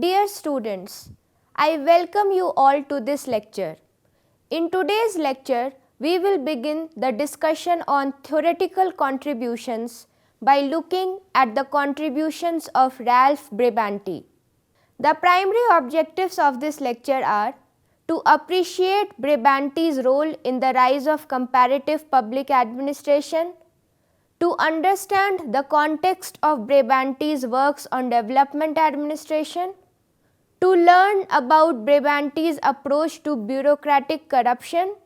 Dear students, I welcome you all to this lecture. In today's lecture, we will begin the discussion on theoretical contributions by looking at the contributions of Ralph Braibanti. The primary objectives of this lecture are to appreciate Braibanti's role in the rise of comparative public administration, to understand the context of Braibanti's works on development administration, to learn about Braibanti's approach to bureaucratic corruption,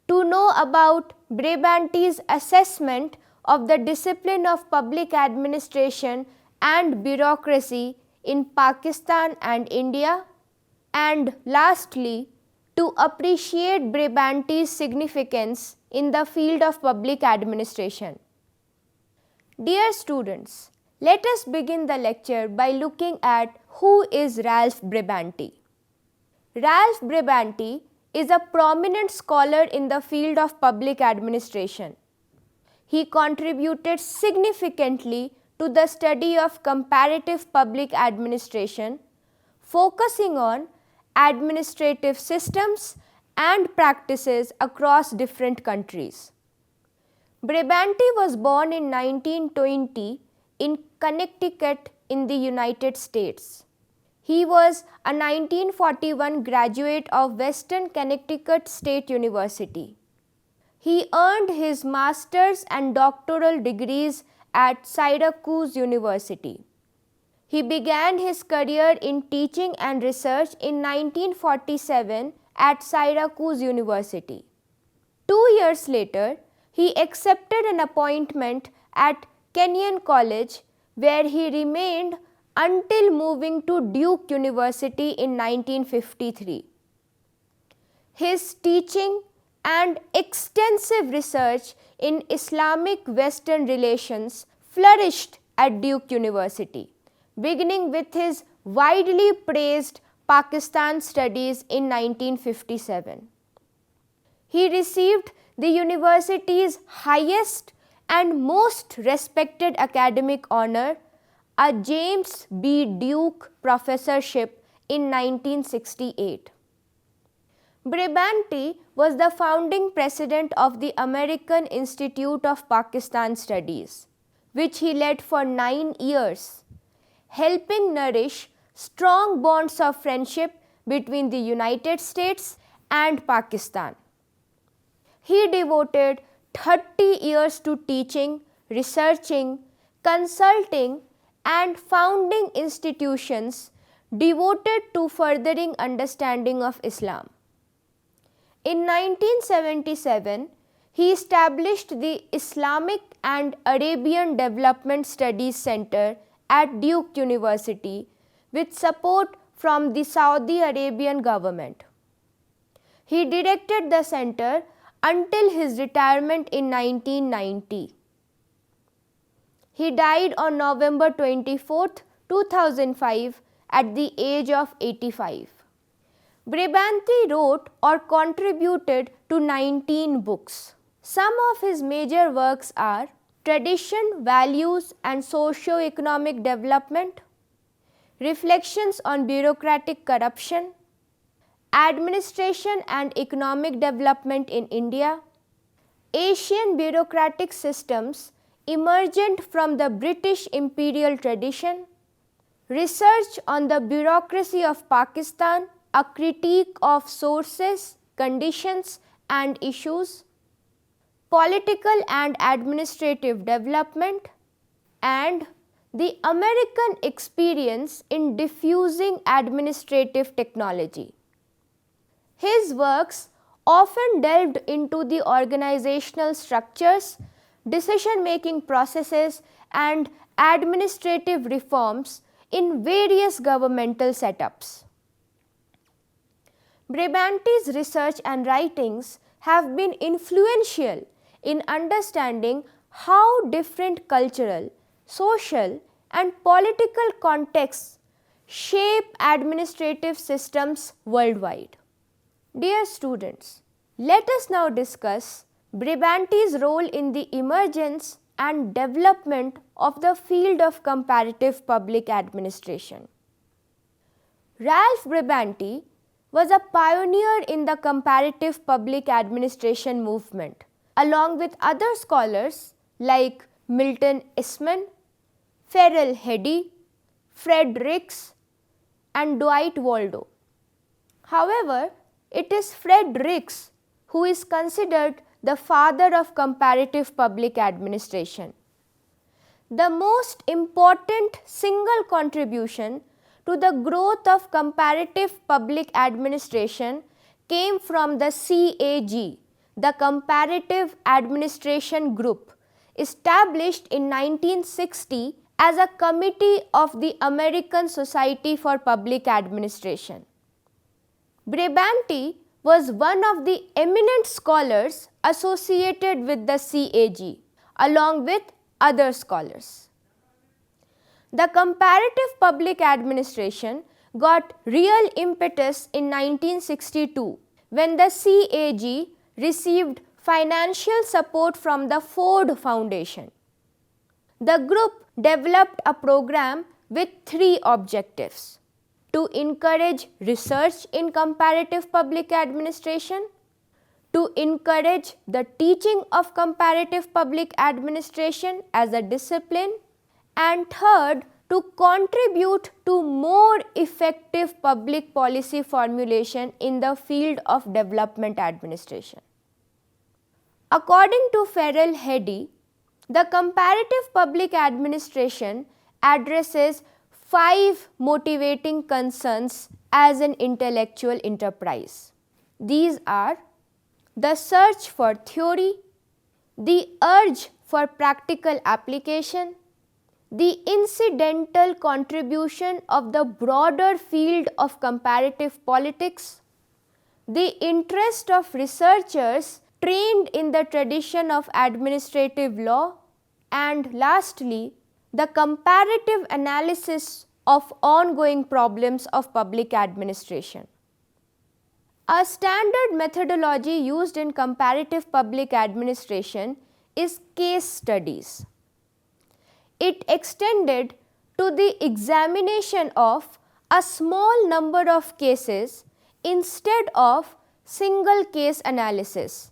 to know about Braibanti's assessment of the discipline of public administration and bureaucracy in Pakistan and India, and lastly, to appreciate Braibanti's significance in the field of public administration. Dear students, let us begin the lecture by looking at who is Ralph Braibanti. Ralph Braibanti is a prominent scholar in the field of public administration. He contributed significantly to the study of comparative public administration, focusing on administrative systems and practices across different countries. Braibanti was born in 1920 in Connecticut in the United States. He was a 1941 graduate of Western Connecticut State University. He earned his master's and doctoral degrees at Syracuse University. He began his career in teaching and research in 1947 at Syracuse University. 2 years later, he accepted an appointment at Kenyon College, where he remained until moving to Duke University in 1953. His teaching and extensive research in Islamic Western relations flourished at Duke University, beginning with his widely praised Pakistan studies in 1957. He received the university's highest and most respected academic honor, a James B. Duke professorship in 1968. Braibanti was the founding president of the American Institute of Pakistan Studies, which he led for 9 years, helping nourish strong bonds of friendship between the United States and Pakistan. He devoted 30 years to teaching, researching, consulting, and founding institutions devoted to furthering understanding of Islam. In 1977, he established the Islamic and Arabian Development Studies Center at Duke University with support from the Saudi Arabian government. He directed the center until his retirement in 1990. He died on November 24, 2005 at the age of 85. Braibanti wrote or contributed to 19 books. Some of his major works are Tradition, Values and Socio-Economic Development, Reflections on Bureaucratic Corruption, Administration and Economic Development in India, Asian Bureaucratic Systems Emergent from the British Imperial Tradition, Research on the Bureaucracy of Pakistan, a Critique of Sources, Conditions and Issues, Political and Administrative Development, and the American Experience in Diffusing Administrative Technology. His works often delved into the organizational structures, decision-making processes, and administrative reforms in various governmental setups. Braibanti's research and writings have been influential in understanding how different cultural, social, and political contexts shape administrative systems worldwide. Dear students, let us now discuss Braibanti's role in the emergence and development of the field of comparative public administration. Ralph Braibanti was a pioneer in the comparative public administration movement, along with other scholars like Milton Eastman, Farrell Heddy, Fred Ricks, and Dwight Waldo. However, it is Fred Ricks who is considered the father of comparative public administration. The most important single contribution to the growth of comparative public administration came from the CAG, the Comparative Administration Group, established in 1960 as a committee of the American Society for Public Administration. Braibanti was one of the eminent scholars associated with the CAG, along with other scholars. The comparative public administration got real impetus in 1962 when the CAG received financial support from the Ford Foundation. The group developed a program with three objectives: to encourage research in comparative public administration, to encourage the teaching of comparative public administration as a discipline, and third, to contribute to more effective public policy formulation in the field of development administration. According to Farrell Heddy, the comparative public administration addresses 5 motivating concerns as an intellectual enterprise. These are the search for theory, the urge for practical application, the incidental contribution of the broader field of comparative politics, the interest of researchers trained in the tradition of administrative law, and lastly, the comparative analysis of ongoing problems of public administration. A standard methodology used in comparative public administration is case studies. It extended to the examination of a small number of cases instead of single case analysis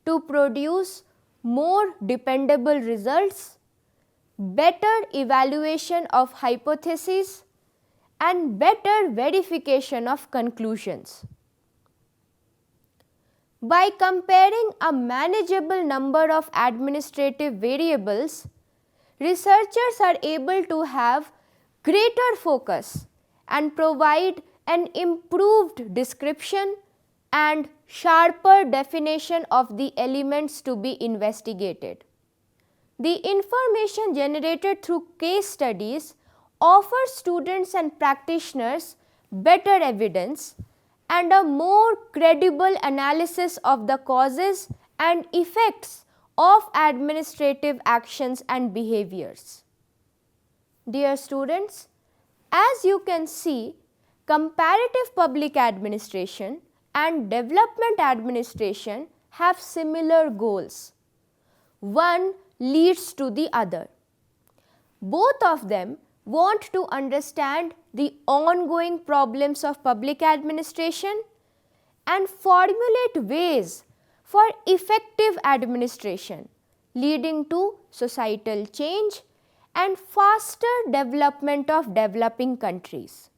to produce more dependable results, better evaluation of hypotheses, and better verification of conclusions. By comparing a manageable number of administrative variables, researchers are able to have greater focus and provide an improved description and sharper definition of the elements to be investigated. The information generated through case studies offers students and practitioners better evidence and a more credible analysis of the causes and effects of administrative actions and behaviors. Dear students, as you can see, comparative public administration and development administration have similar goals. One leads to the other. Both of them want to understand the ongoing problems of public administration and formulate ways for effective administration, leading to societal change and faster development of developing countries.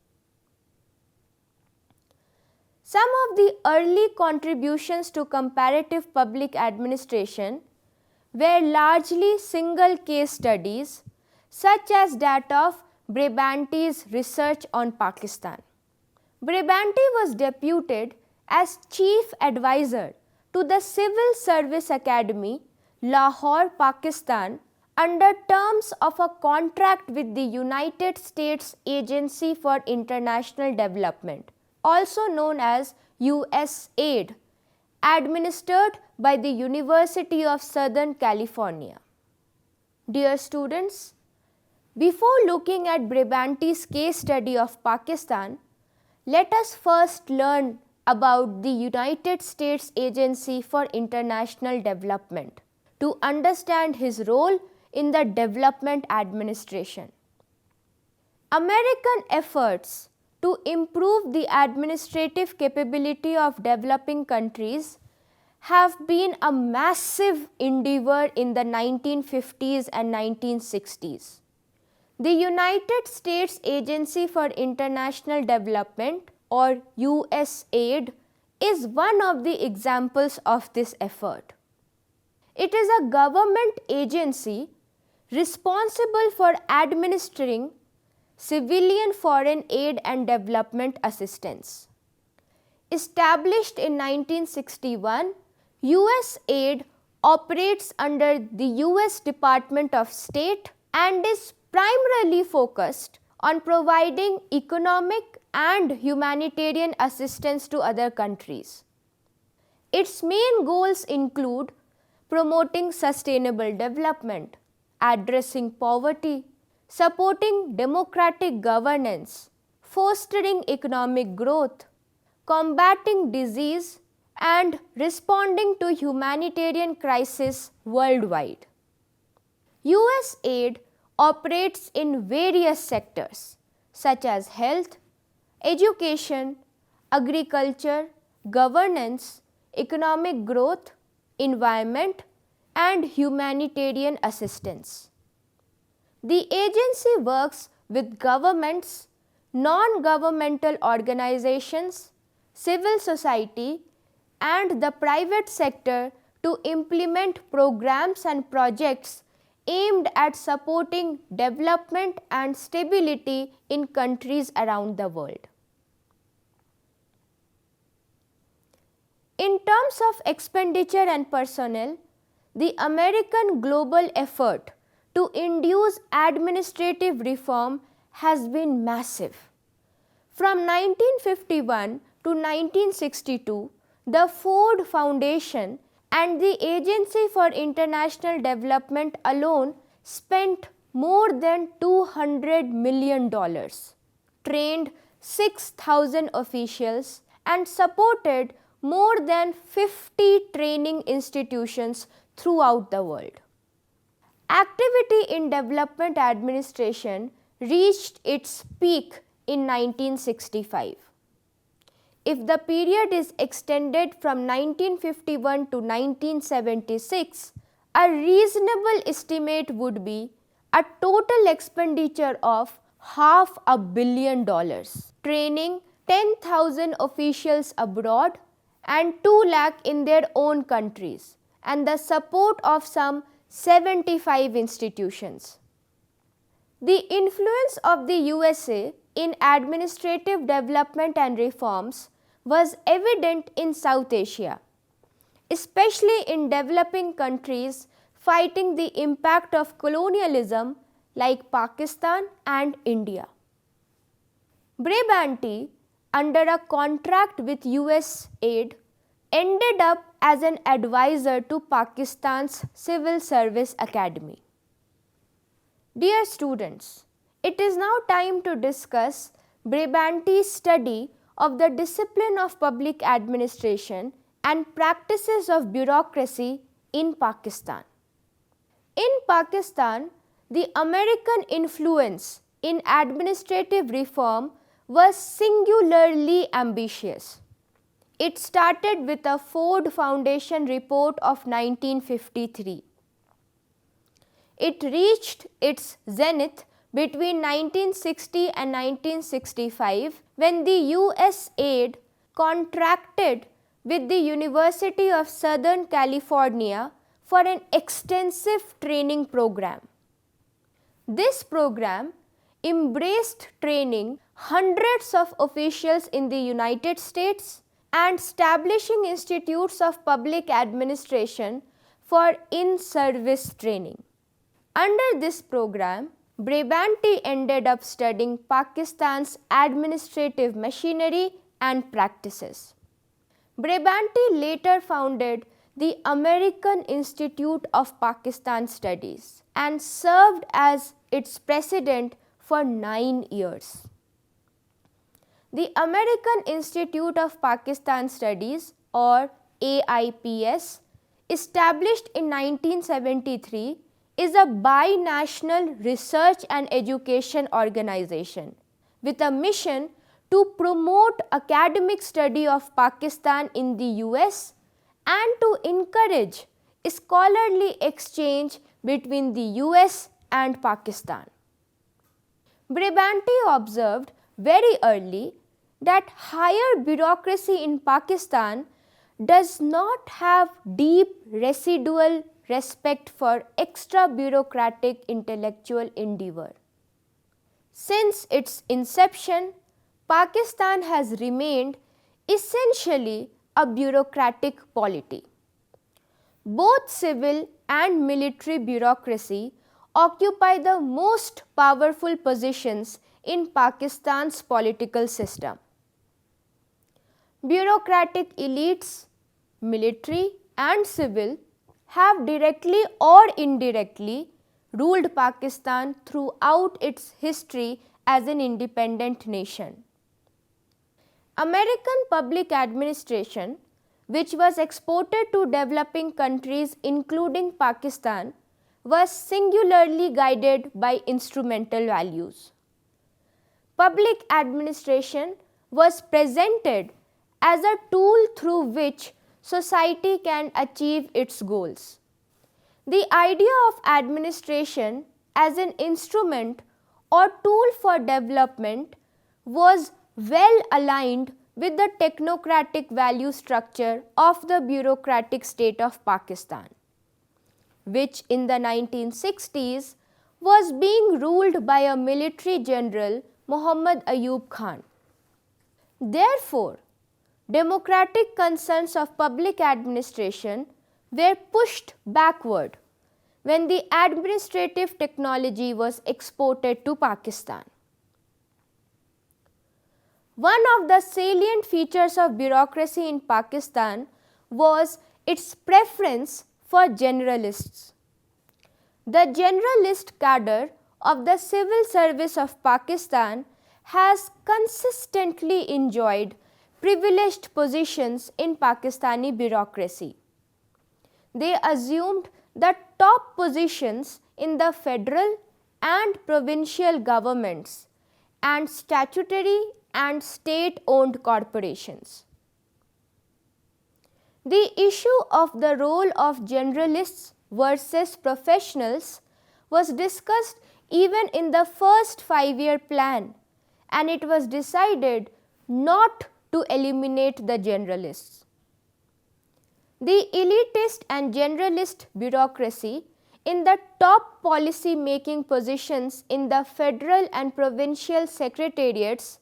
Some of the early contributions to comparative public administration were largely single case studies, such as that of Braibanti's research on Pakistan. Braibanti was deputed as Chief Advisor to the Civil Service Academy, Lahore, Pakistan, under terms of a contract with the United States Agency for International Development, also known as USAID, administered by the University of Southern California. Dear students, before looking at Braibanti's case study of Pakistan, let us first learn about the United States Agency for International Development to understand his role in the development administration. American efforts to improve the administrative capability of developing countries have been a massive endeavor in the 1950s and 1960s. The United States Agency for International Development, or USAID, is one of the examples of this effort. It is a government agency responsible for administering civilian foreign aid and development assistance. Established in 1961, USAID operates under the US Department of State and is primarily focused on providing economic and humanitarian assistance to other countries. Its main goals include promoting sustainable development, addressing poverty, supporting democratic governance, fostering economic growth, combating disease, and responding to humanitarian crises worldwide. USAID operates in various sectors such as health, education, agriculture, governance, economic growth, environment, and humanitarian assistance. The agency works with governments, non-governmental organizations, civil society, and the private sector to implement programs and projects aimed at supporting development and stability in countries around the world. In terms of expenditure and personnel, the American global effort to induce administrative reform has been massive. From 1951 to 1962, the Ford Foundation and the Agency for International Development alone spent more than $200 million, trained 6,000 officials, and supported more than 50 training institutions throughout the world. Activity in development administration reached its peak in 1965. If the period is extended from 1951 to 1976, a reasonable estimate would be a total expenditure of $500 million, training 10,000 officials abroad and 2 lakh in their own countries, and the support of some 75 institutions. The influence of the USA in administrative development and reforms was evident in South Asia, especially in developing countries fighting the impact of colonialism like Pakistan and India. Braibanti, under a contract with USAID, ended up as an advisor to Pakistan's Civil Service Academy. Dear students, it is now time to discuss Braibanti's study of the discipline of public administration and practices of bureaucracy in Pakistan. In Pakistan, the American influence in administrative reform was singularly ambitious. It started with a Ford Foundation report of 1953. It reached its zenith between 1960 and 1965 when the USAID contracted with the University of Southern California for an extensive training program. This program embraced training hundreds of officials in the United States and establishing institutes of public administration for in-service training. Under this program, Braibanti ended up studying Pakistan's administrative machinery and practices. Braibanti later founded the American Institute of Pakistan Studies and served as its president for 9 years. The American Institute of Pakistan Studies, or AIPS, established in 1973, is a binational research and education organization with a mission to promote academic study of Pakistan in the US and to encourage scholarly exchange between the US and Pakistan. Braibanti observed very early that higher bureaucracy in Pakistan does not have deep residual respect for extra bureaucratic intellectual endeavor. Since its inception, Pakistan has remained essentially a bureaucratic polity. Both civil and military bureaucracy occupy the most powerful positions in Pakistan's political system. Bureaucratic elites, military and civil, have directly or indirectly ruled Pakistan throughout its history as an independent nation. American public administration, which was exported to developing countries including Pakistan, was singularly guided by instrumental values. Public administration was presented as a tool through which society can achieve its goals. The idea of administration as an instrument or tool for development was well aligned with the technocratic value structure of the bureaucratic state of Pakistan, which in the 1960s was being ruled by a military general, Muhammad Ayub Khan. Therefore, democratic concerns of public administration were pushed backward when the administrative technology was exported to Pakistan. One of the salient features of bureaucracy in Pakistan was its preference for generalists. The generalist cadre of the civil service of Pakistan has consistently enjoyed privileged positions in Pakistani bureaucracy. They assumed the top positions in the federal and provincial governments and statutory and state-owned corporations. The issue of the role of generalists versus professionals was discussed even in the first 5-year plan, and it was decided not to eliminate the generalists. The elitist and generalist bureaucracy in the top policy making positions in the federal and provincial secretariats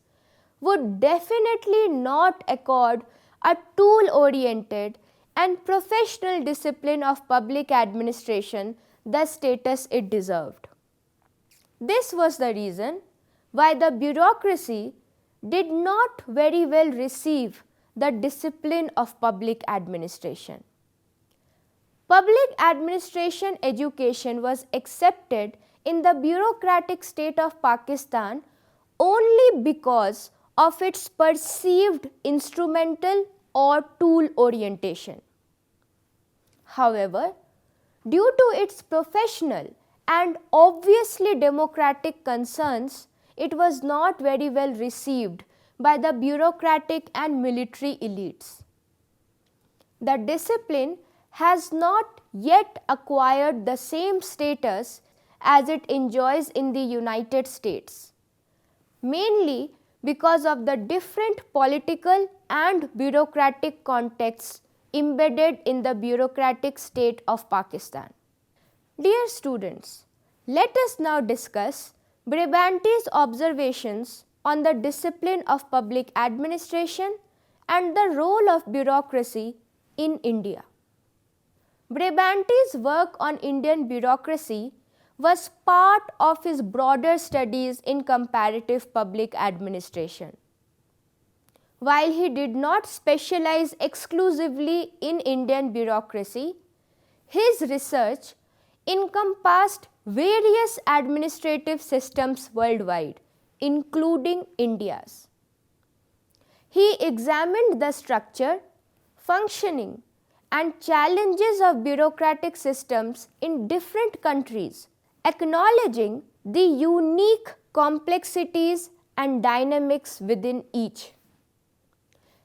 would definitely not accord a tool-oriented and professional discipline of public administration the status it deserved. This was the reason why the bureaucracy did not very well receive the discipline of public administration. Public administration education was accepted in the bureaucratic state of Pakistan only because of its perceived instrumental or tool orientation. However, due to its professional and obviously democratic concerns, it was not very well received by the bureaucratic and military elites. The discipline has not yet acquired the same status as it enjoys in the United States, mainly because of the different political and bureaucratic contexts embedded in the bureaucratic state of Pakistan. Dear students, let us now discuss Braibanti's observations on the discipline of public administration and the role of bureaucracy in India. Braibanti's work on Indian bureaucracy was part of his broader studies in comparative public administration. While he did not specialize exclusively in Indian bureaucracy, his research encompassed various administrative systems worldwide, including India's. He examined the structure, functioning, and challenges of bureaucratic systems in different countries, acknowledging the unique complexities and dynamics within each.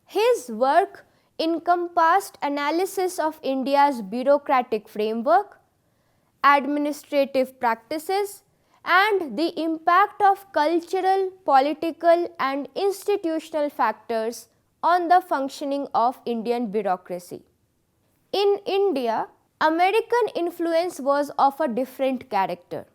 His work encompassed analysis of India's bureaucratic framework, administrative practices, and the impact of cultural, political, and institutional factors on the functioning of Indian bureaucracy. In India, American influence was of a different character.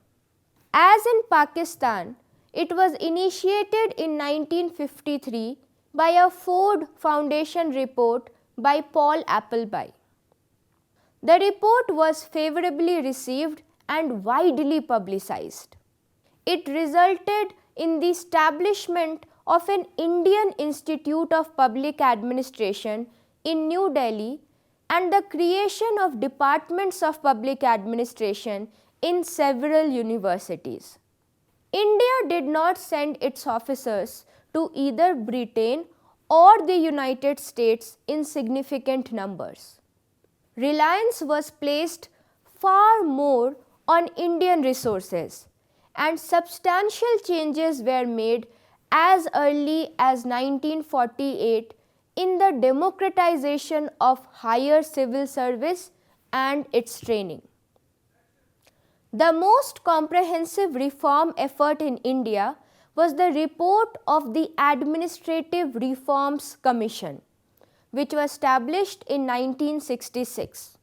As in Pakistan, it was initiated in 1953 by a Ford Foundation report by Paul Appleby. The report was favorably received and widely publicized. It resulted in the establishment of an Indian Institute of Public Administration in New Delhi and the creation of departments of public administration in several universities. India did not send its officers to either Britain or the United States in significant numbers. Reliance was placed far more on Indian resources, and substantial changes were made as early as 1948 in the democratization of higher civil service and its training. The most comprehensive reform effort in India was the report of the Administrative Reforms Commission, which was established in 1966.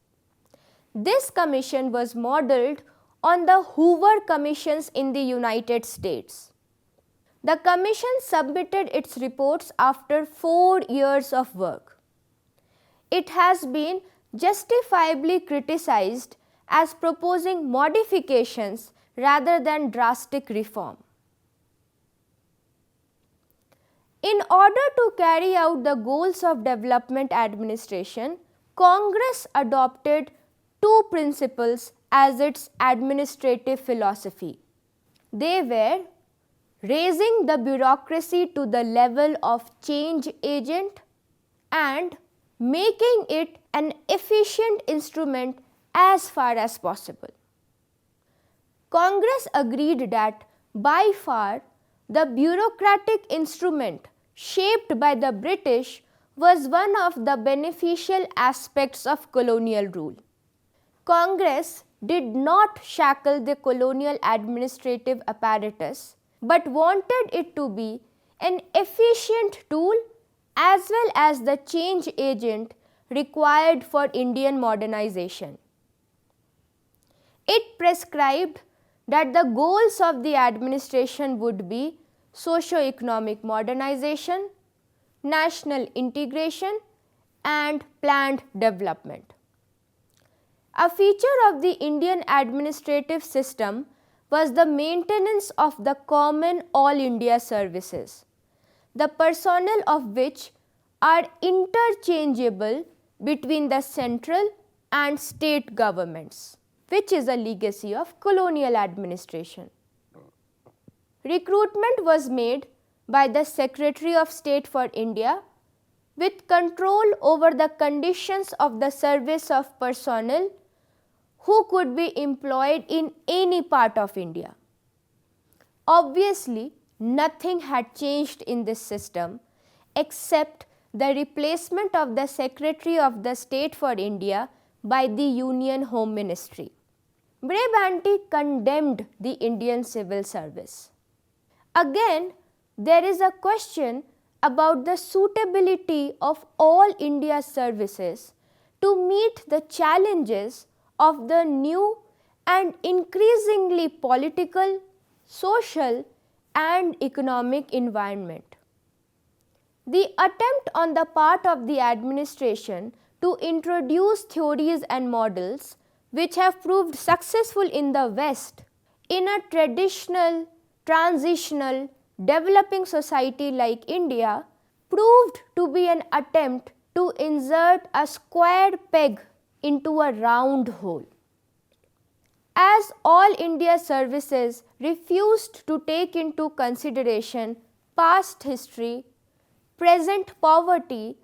This commission was modelled on the Hoover Commissions in the United States. The commission submitted its reports after 4 years of work. It has been justifiably criticized as proposing modifications rather than drastic reform. In order to carry out the goals of development administration, Congress adopted 2 principles as its administrative philosophy. They were raising the bureaucracy to the level of change agent and making it an efficient instrument as far as possible. Congress agreed that by far the bureaucratic instrument shaped by the British was one of the beneficial aspects of colonial rule. Congress did not shackle the colonial administrative apparatus but wanted it to be an efficient tool as well as the change agent required for Indian modernization. It prescribed that the goals of the administration would be socio-economic modernization, national integration, and planned development. A feature of the Indian administrative system was the maintenance of the common all India services, the personnel of which are interchangeable between the central and state governments, which is a legacy of colonial administration. Recruitment was made by the Secretary of State for India with control over the conditions of the service of personnel who could be employed in any part of India. Obviously, nothing had changed in this system except the replacement of the Secretary of the State for India by the Union Home Ministry. Braibanti condemned the Indian civil service. Again, there is a question about the suitability of all India's services to meet the challenges of the new and increasingly political, social, and economic environment. The attempt on the part of the administration to introduce theories and models which have proved successful in the West in a traditional, transitional, developing society like India proved to be an attempt to insert a square peg into a round hole. As all India services refused to take into consideration past history, present poverty,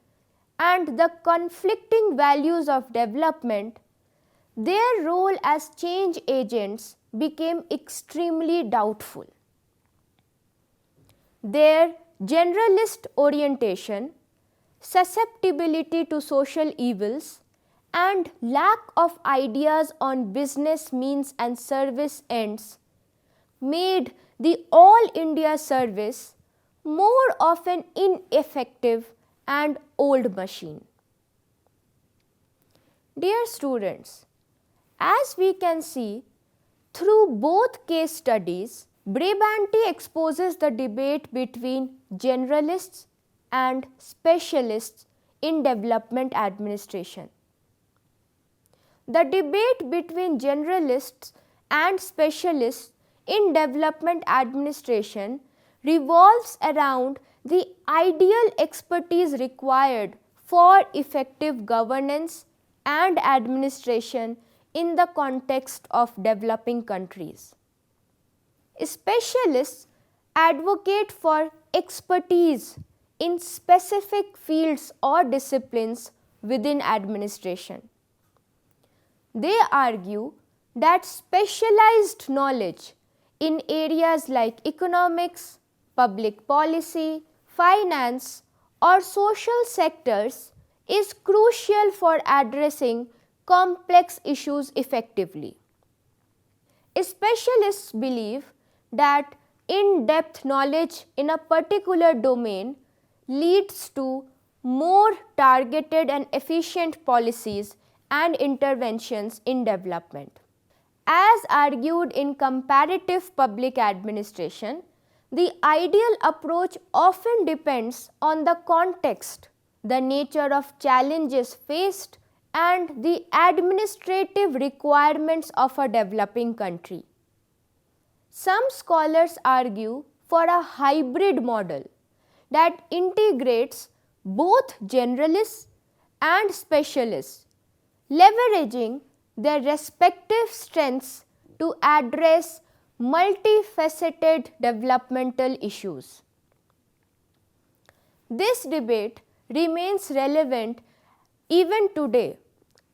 and the conflicting values of development, their role as change agents became extremely doubtful. Their generalist orientation, susceptibility to social evils, and lack of ideas on business means and service ends made the All India service more of an ineffective and old machine. Dear students, as we can see through both case studies, Braibanti exposes the debate between generalists and specialists in development administration. The debate between generalists and specialists in development administration revolves around the ideal expertise required for effective governance and administration in the context of developing countries. Specialists advocate for expertise in specific fields or disciplines within administration. They argue that specialized knowledge in areas like economics, public policy, finance, or social sectors is crucial for addressing complex issues effectively. Specialists believe that in-depth knowledge in a particular domain leads to more targeted and efficient policies and interventions in development. As argued in comparative public administration, the ideal approach often depends on the context, the nature of challenges faced, and the administrative requirements of a developing country. Some scholars argue for a hybrid model that integrates both generalists and specialists, leveraging their respective strengths to address multifaceted developmental issues. This debate remains relevant even today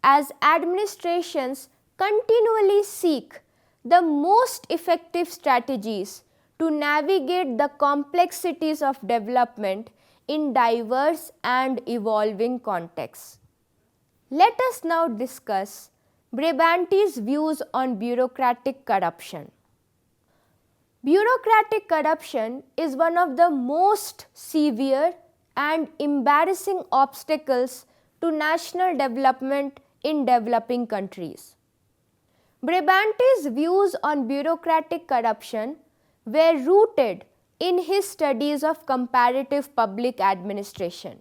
as administrations continually seek the most effective strategies to navigate the complexities of development in diverse and evolving contexts. Let us now discuss Braibanti's views on bureaucratic corruption. Bureaucratic corruption is one of the most severe and embarrassing obstacles to national development in developing countries. Braibanti's views on bureaucratic corruption were rooted in his studies of comparative public administration.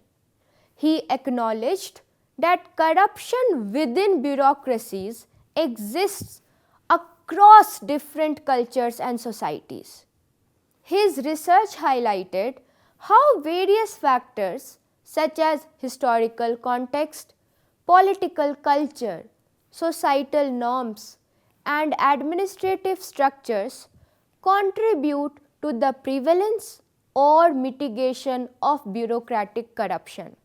He acknowledged that corruption within bureaucracies exists across different cultures and societies. His research highlighted how various factors such as historical context, political culture, societal norms, and administrative structures contribute to the prevalence or mitigation of bureaucratic corruption.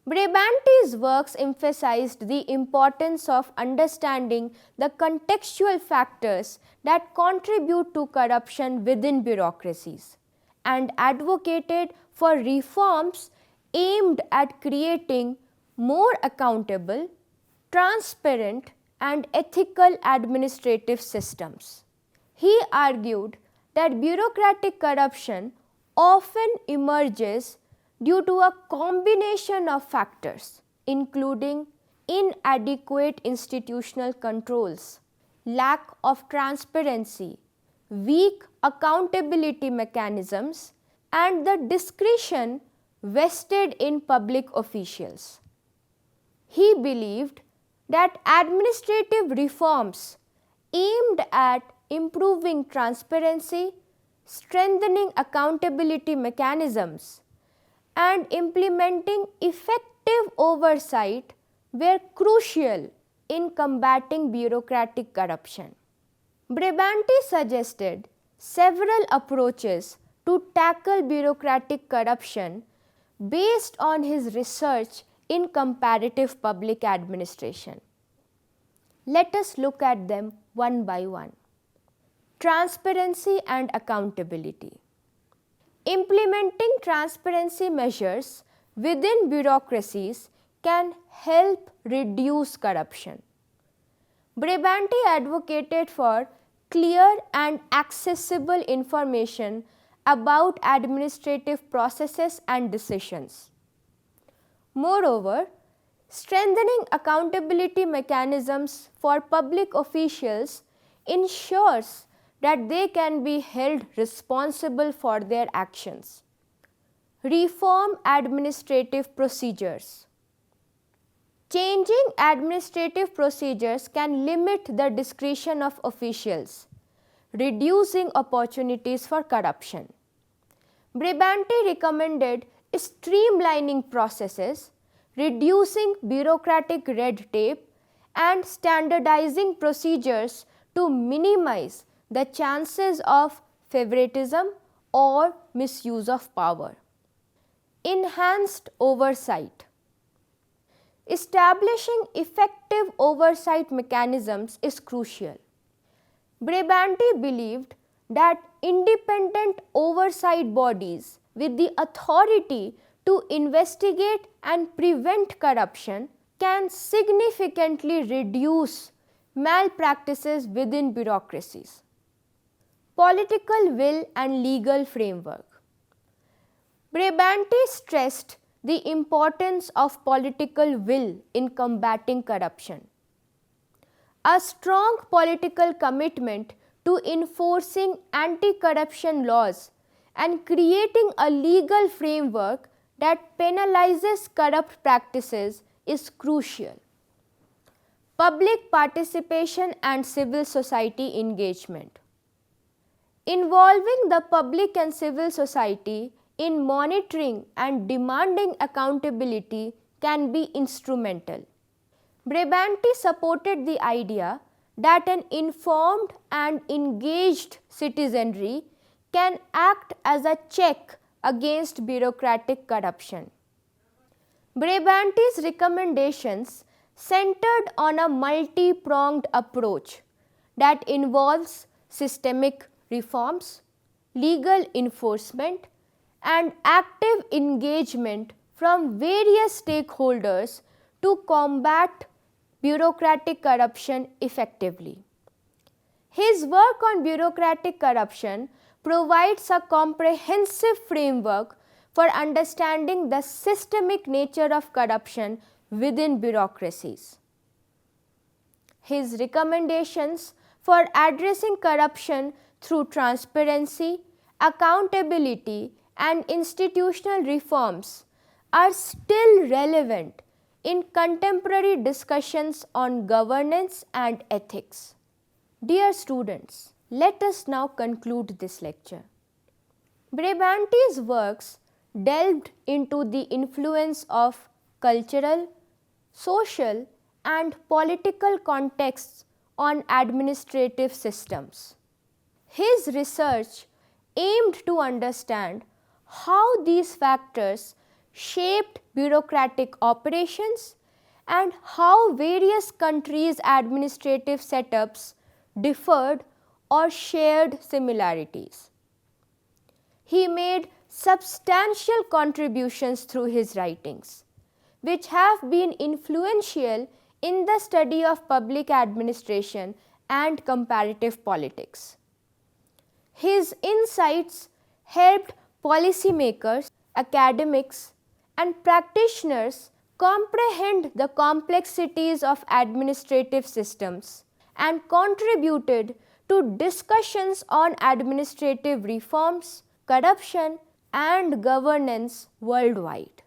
Braibanti's works emphasized the importance of understanding the contextual factors that contribute to corruption within bureaucracies and advocated for reforms aimed at creating more accountable, transparent, and ethical administrative systems. He argued that bureaucratic corruption often emerges due to a combination of factors, including inadequate institutional controls, lack of transparency, weak accountability mechanisms, and the discretion vested in public officials. He believed that administrative reforms aimed at improving transparency, strengthening accountability mechanisms, and implementing effective oversight were crucial in combating bureaucratic corruption. Braibanti suggested several approaches to tackle bureaucratic corruption based on his research in comparative public administration. Let us look at them one by one. Transparency and accountability. Implementing transparency measures within bureaucracies can help reduce corruption. Braibanti advocated for clear and accessible information about administrative processes and decisions. Moreover, strengthening accountability mechanisms for public officials ensures that they can be held responsible for their actions. Reform administrative procedures. Changing administrative procedures can limit the discretion of officials, reducing opportunities for corruption. Braibanti recommended streamlining processes, reducing bureaucratic red tape, and standardizing procedures to minimize the chances of favoritism or misuse of power. Enhanced oversight. Establishing effective oversight mechanisms is crucial. Braibanti believed that independent oversight bodies with the authority to investigate and prevent corruption can significantly reduce malpractices within bureaucracies. Political will and legal framework. Braibanti stressed the importance of political will in combating corruption. A strong political commitment to enforcing anti-corruption laws and creating a legal framework that penalizes corrupt practices is crucial. Public participation and civil society engagement. Involving the public and civil society in monitoring and demanding accountability can be instrumental. Braibanti supported the idea that an informed and engaged citizenry can act as a check against bureaucratic corruption. Braibanti's recommendations centered on a multi-pronged approach that involves systemic reforms, legal enforcement, and active engagement from various stakeholders to combat bureaucratic corruption effectively. His work on bureaucratic corruption provides a comprehensive framework for understanding the systemic nature of corruption within bureaucracies. His recommendations for addressing corruption through transparency, accountability, and institutional reforms are still relevant in contemporary discussions on governance and ethics. Dear students, let us now conclude this lecture. Braibanti's works delved into the influence of cultural, social, and political contexts on administrative systems. His research aimed to understand how these factors shaped bureaucratic operations and how various countries' administrative setups differed or shared similarities. He made substantial contributions through his writings, which have been influential in the study of public administration and comparative politics. His insights helped policymakers, academics, and practitioners comprehend the complexities of administrative systems and contributed to discussions on administrative reforms, corruption, and governance worldwide.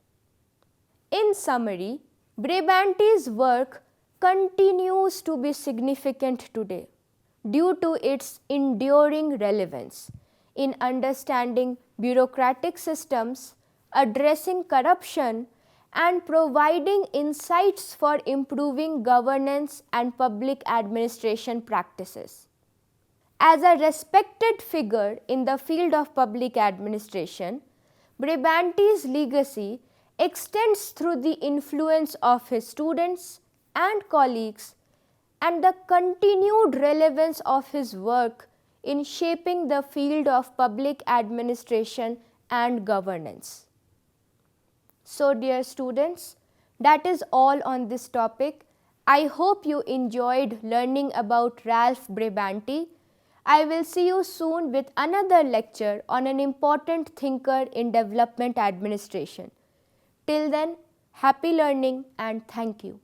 In summary, Braibanti's work continues to be significant today due to its enduring relevance in understanding bureaucratic systems, addressing corruption, and providing insights for improving governance and public administration practices. As a respected figure in the field of public administration, Braibanti's legacy extends through the influence of his students and colleagues and the continued relevance of his work in shaping the field of public administration and governance. So dear students, that is all on this topic. I hope you enjoyed learning about Ralph Braibanti. I will see you soon with another lecture on an important thinker in development administration. Till then, happy learning and thank you.